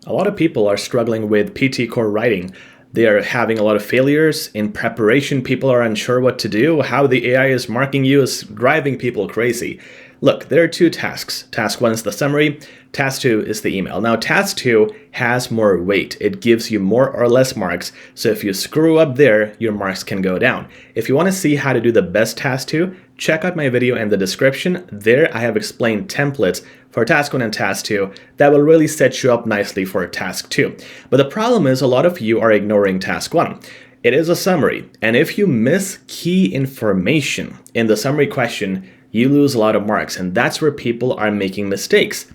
A lot of people are struggling with PTE Core Writing. They are having a lot of failures. In preparation, people are unsure what to do. How the AI is marking you is driving people crazy. Look, there are two tasks. Task 1 is the summary. Task 2 is the email. Now, Task 2 has more weight. It gives you more or less marks. So if you screw up there, your marks can go down. If you want to see how to do the best Task 2, check out my video in the description. There, I have explained templates for Task 1 and Task 2 that will really set you up nicely for Task 2. But the problem is a lot of you are ignoring Task 1. It is a summary, and if you miss key information in the summary question, you lose a lot of marks, and that's where people are making mistakes.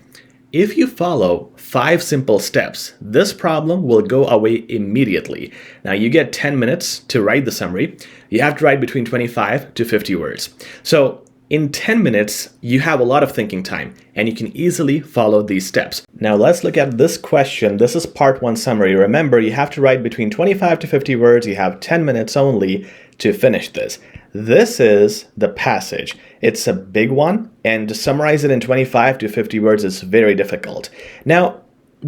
If you follow 5 simple steps, this problem will go away immediately. Now, you get 10 minutes to write the summary. You have to write between 25 to 50 words. So in 10 minutes, you have a lot of thinking time, and you can easily follow these steps. Now, let's look at this question. This is part 1 summary. Remember, you have to write between 25 to 50 words. You have 10 minutes only to finish this. This is the passage. It's a big one, and to summarize it in 25 to 50 words is very difficult. Now,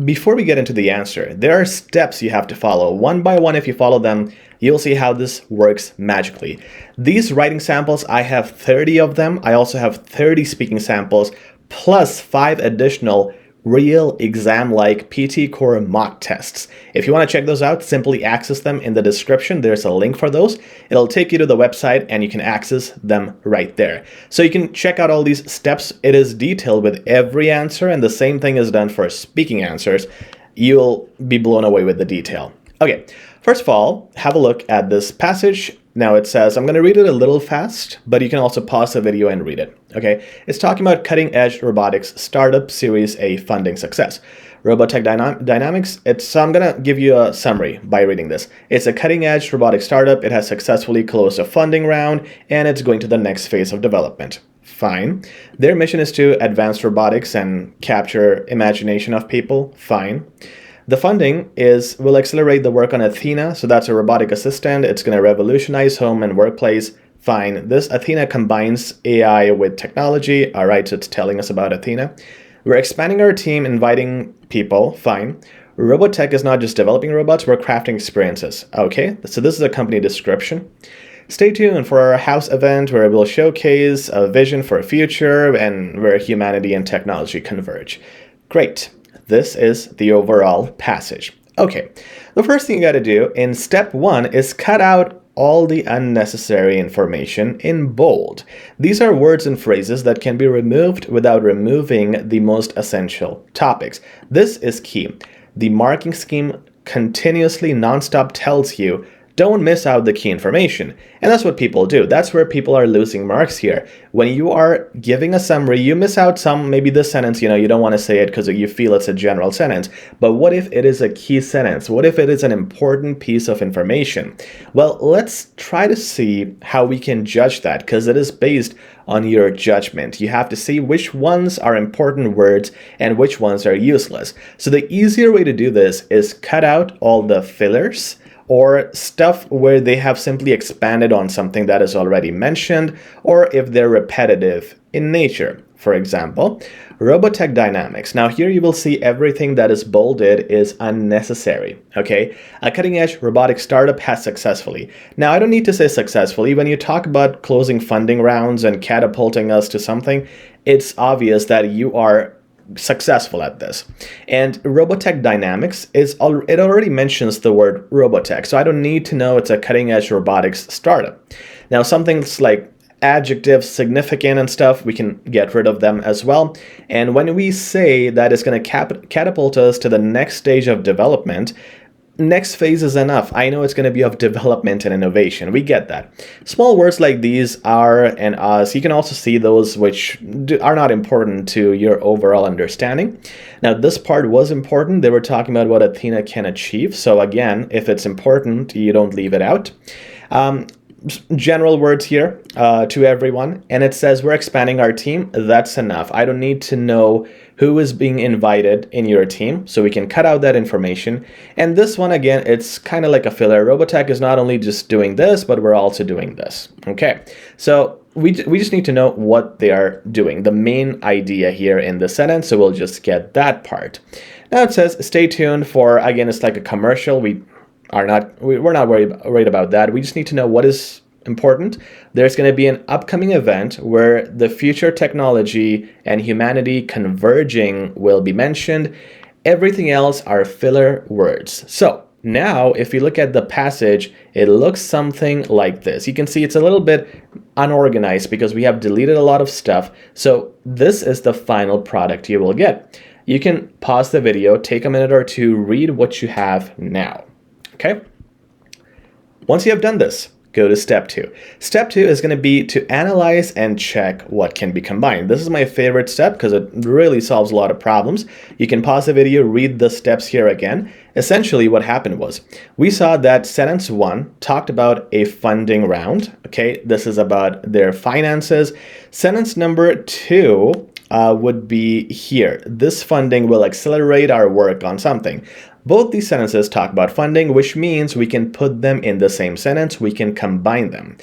before we get into the answer, there are steps you have to follow. One by one, if you follow them, you'll see how this works magically. These writing samples, I have 30 of them. I also have 30 speaking samples, plus 5 additional real exam-like PTE Core mock tests. If you want to check those out, simply access them in the description. There's a link for those. It'll take you to the website and you can access them right there. So you can check out all these steps. It is detailed with every answer, and the same thing is done for speaking answers. You'll be blown away with the detail. Okay, first of all, have a look at this passage. Now it says, I'm going to read it a little fast, but you can also pause the video and read it. Okay, it's talking about cutting edge robotics startup Series A funding success. Robotech Dynamics, I'm going to give you a summary by reading this. It's a cutting edge robotic startup. It has successfully closed a funding round and it's going to the next phase of development. Fine. Their mission is to advance robotics and capture imagination of people. Fine. The funding will accelerate the work on Athena, so that's a robotic assistant. It's going to revolutionize home and workplace. Fine. This Athena combines AI with technology. All right, so it's telling us about Athena. We're expanding our team, inviting people. Fine. Robotech is not just developing robots, we're crafting experiences. Okay, so this is a company description. Stay tuned for our house event where we'll showcase a vision for a future and where humanity and technology converge. Great. This is the overall passage. Okay, the first thing you got to do in step 1 is cut out all the unnecessary information in bold. These are words and phrases that can be removed without removing the most essential topics. This is key. The marking scheme continuously nonstop tells you don't miss out the key information. And that's what people do. That's where people are losing marks here. When you are giving a summary, you miss out maybe this sentence, you don't want to say it because you feel it's a general sentence. But what if it is a key sentence? What if it is an important piece of information? Well, let's try to see how we can judge that, because it is based on your judgment. You have to see which ones are important words and which ones are useless. So the easier way to do this is cut out all the fillers, or stuff where they have simply expanded on something that is already mentioned, or if they're repetitive in nature. For example, Robotech Dynamics. Now here you will see everything that is bolded is unnecessary, okay? A cutting-edge robotic startup has successfully. Now I don't need to say successfully. When you talk about closing funding rounds and catapulting us to something, it's obvious that you are successful at this. And Robotech Dynamics it already mentions the word Robotech, so I don't need to know it's a cutting-edge robotics startup. Now, some things like adjectives, significant and stuff, we can get rid of them as well. And when we say that it's going to catapult us to the next stage of development, next phase is enough. I know it's going to be of development and innovation. We get that. Small words like these, are and us, you can also see those which are not important to your overall understanding. Now, this part was important. They were talking about what Athena can achieve. So again, if it's important, you don't leave it out. General words here to everyone, and it says we're expanding our team. That's enough. I don't need to know who is being invited in your team, so we can cut out that information. And this one, again, it's kind of like a filler. Robotech is not only just doing this, but we're also doing this. Okay, so we just need to know what they are doing, the main idea here in the sentence, so we'll just get that part. Now it says stay tuned for, again, it's like a commercial. We're not worried about that. We just need to know what is important. There's going to be an upcoming event where the future technology and humanity converging will be mentioned. Everything else are filler words. So now, if you look at the passage, it looks something like this. You can see it's a little bit unorganized because we have deleted a lot of stuff. So this is the final product you will get. You can pause the video, take a minute or two, read what you have now. Okay? Once you have done this, go to step 2. Step 2 is going to be to analyze and check what can be combined. This is my favorite step because it really solves a lot of problems. You can pause the video, read the steps here again. Essentially, what happened was we saw that sentence 1 talked about a funding round. Okay, this is about their finances. Sentence number 2 would be here. This funding will accelerate our work on something. Both these sentences talk about funding, which means we can put them in the same sentence. We can combine them.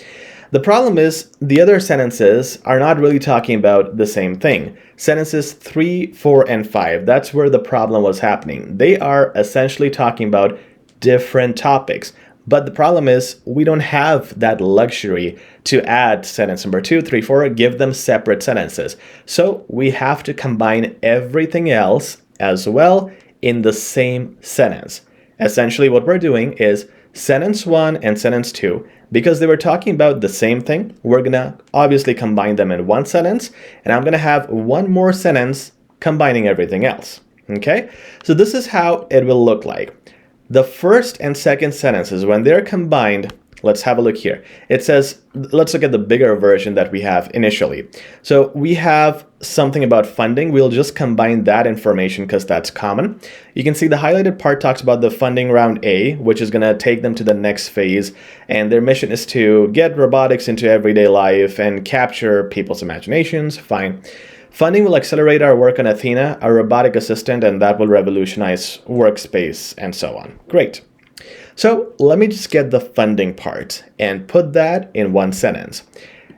The problem is the other sentences are not really talking about the same thing. Sentences 3, 4, and 5, that's where the problem was happening. They are essentially talking about different topics. But the problem is we don't have that luxury to add sentence number 2, 3, 4, give them separate sentences. So we have to combine everything else as well in the same sentence. Essentially what we're doing is sentence 1 and sentence 2, because they were talking about the same thing, we're gonna obviously combine them in one sentence, and I'm gonna have one more sentence combining everything else. Okay? So this is how it will look like. The first and second sentences, when they're combined, let's have a look here. It says, let's look at the bigger version that we have initially. So we have something about funding. We'll just combine that information because that's common. You can see the highlighted part talks about the funding round A, which is going to take them to the next phase. And their mission is to get robotics into everyday life and capture people's imaginations. Fine. Funding will accelerate our work on Athena, our robotic assistant, and that will revolutionize workspace and so on. Great. So let me just get the funding part and put that in one sentence.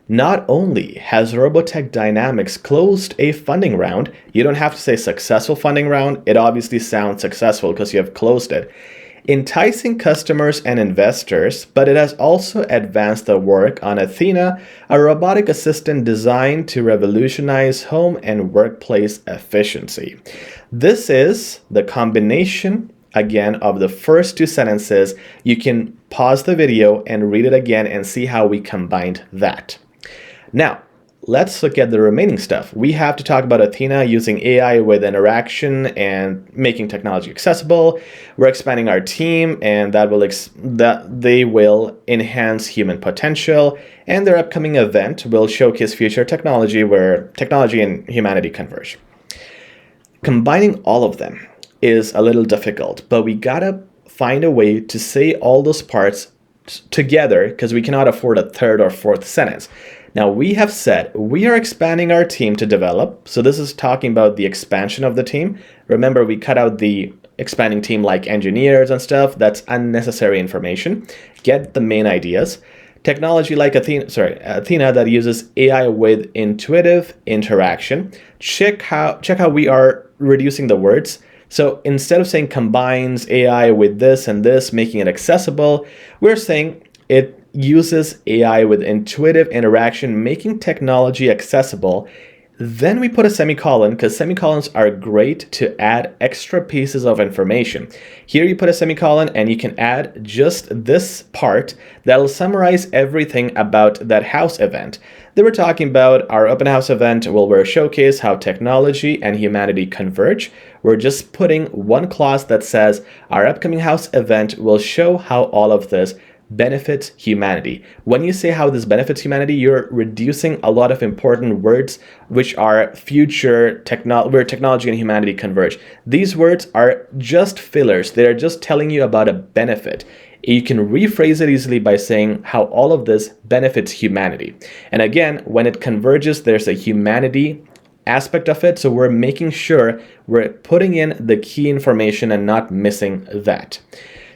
Not only has Robotech Dynamics closed a funding round, you don't have to say successful funding round. It obviously sounds successful because you have closed it, enticing customers and investors, but it has also advanced the work on Athena, a robotic assistant designed to revolutionize home and workplace efficiency. This is the combination, again, of the first two sentences. You can pause the video and read it again and see how we combined that. Now, let's look at the remaining stuff. We have to talk about Athena using AI with interaction and making technology accessible. We're expanding our team, and they will enhance human potential. And their upcoming event will showcase future technology where technology and humanity converge. Combining all of them is a little difficult, but we gotta find a way to say all those parts together because we cannot afford a third or fourth sentence. Now, we have said we are expanding our team to develop. So this is talking about the expansion of the team. Remember, we cut out the expanding team like engineers and stuff. That's unnecessary information. Get the main ideas. Technology like Athena that uses AI with intuitive interaction. Check how we are reducing the words. So instead of saying combines AI with this and this, making it accessible, we're saying it uses AI with intuitive interaction, making technology accessible. Then we put a semicolon because semicolons are great to add extra pieces of information. Here you put a semicolon and you can add just this part that will summarize everything about that house event. They were talking about our open house event will showcase how technology and humanity converge. We're just putting one clause that says our upcoming house event will show how all of this benefits humanity. When you say how this benefits humanity, you're reducing a lot of important words which are future where technology and humanity converge. These words are just fillers. They're just telling you about a benefit. You can rephrase it easily by saying how all of this benefits humanity. And again, when it converges, there's a humanity aspect of it. So we're making sure we're putting in the key information and not missing that.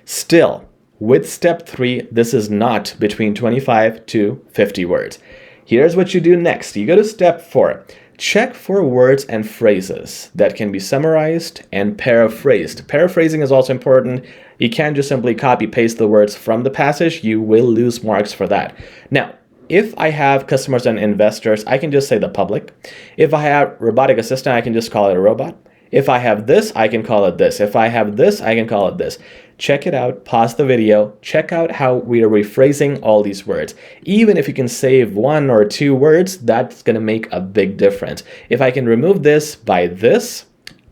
Still, with step 3, this is not between 25 to 50 words. Here's what you do next. You go to step 4. Check for words and phrases that can be summarized and paraphrased. Paraphrasing is also important. You can't just simply copy paste the words from the passage. You will lose marks for that. Now, if I have customers and investors, I can just say the public. If I have robotic assistant, I can just call it a robot. If I have this, I can call it this. If I have this, I can call it this. Check it out, pause the video, check out how we are rephrasing all these words. Even if you can save 1 or 2 words, that's gonna make a big difference. If I can remove this by this,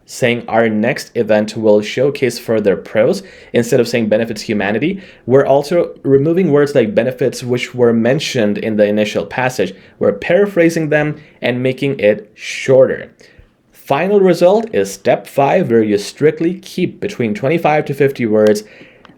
saying our next event will showcase further pros, instead of saying benefits humanity, we're also removing words like benefits which were mentioned in the initial passage. We're paraphrasing them and making it shorter. Final result is step 5, where you strictly keep between 25 to 50 words.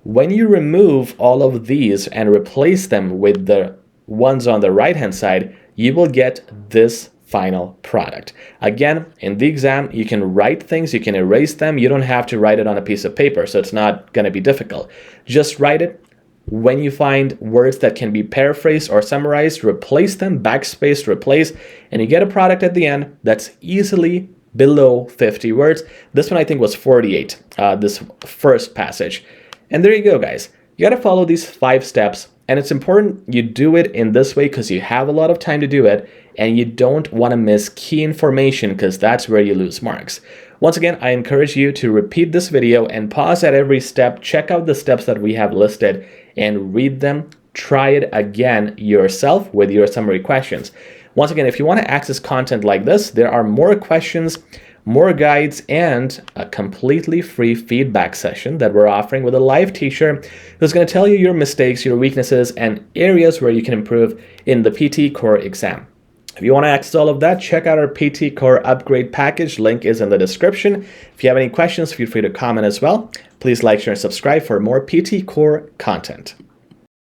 When you remove all of these and replace them with the ones on the right hand side, you will get this final product. Again, in the exam, you can write things, you can erase them. You don't have to write it on a piece of paper, so it's not going to be difficult. Just write it. When you find words that can be paraphrased or summarized, replace them, backspace, replace, and you get a product at the end that's easily below 50 words. This one I think was 48, this first passage. And there you go, guys. You got to follow these 5 steps, and it's important you do it in this way because you have a lot of time to do it, and you don't want to miss key information because that's where you lose marks. Once again, I encourage you to repeat this video and pause at every step, check out the steps that we have listed and read them. Try it again yourself with your summary questions. Once again, if you want to access content like this, there are more questions, more guides, and a completely free feedback session that we're offering with a live teacher who's going to tell you your mistakes, your weaknesses, and areas where you can improve in the PTE Core exam. If you want to access all of that, check out our PTE Core upgrade package. Link is in the description. If you have any questions, feel free to comment as well. Please like, share, and subscribe for more PTE Core content.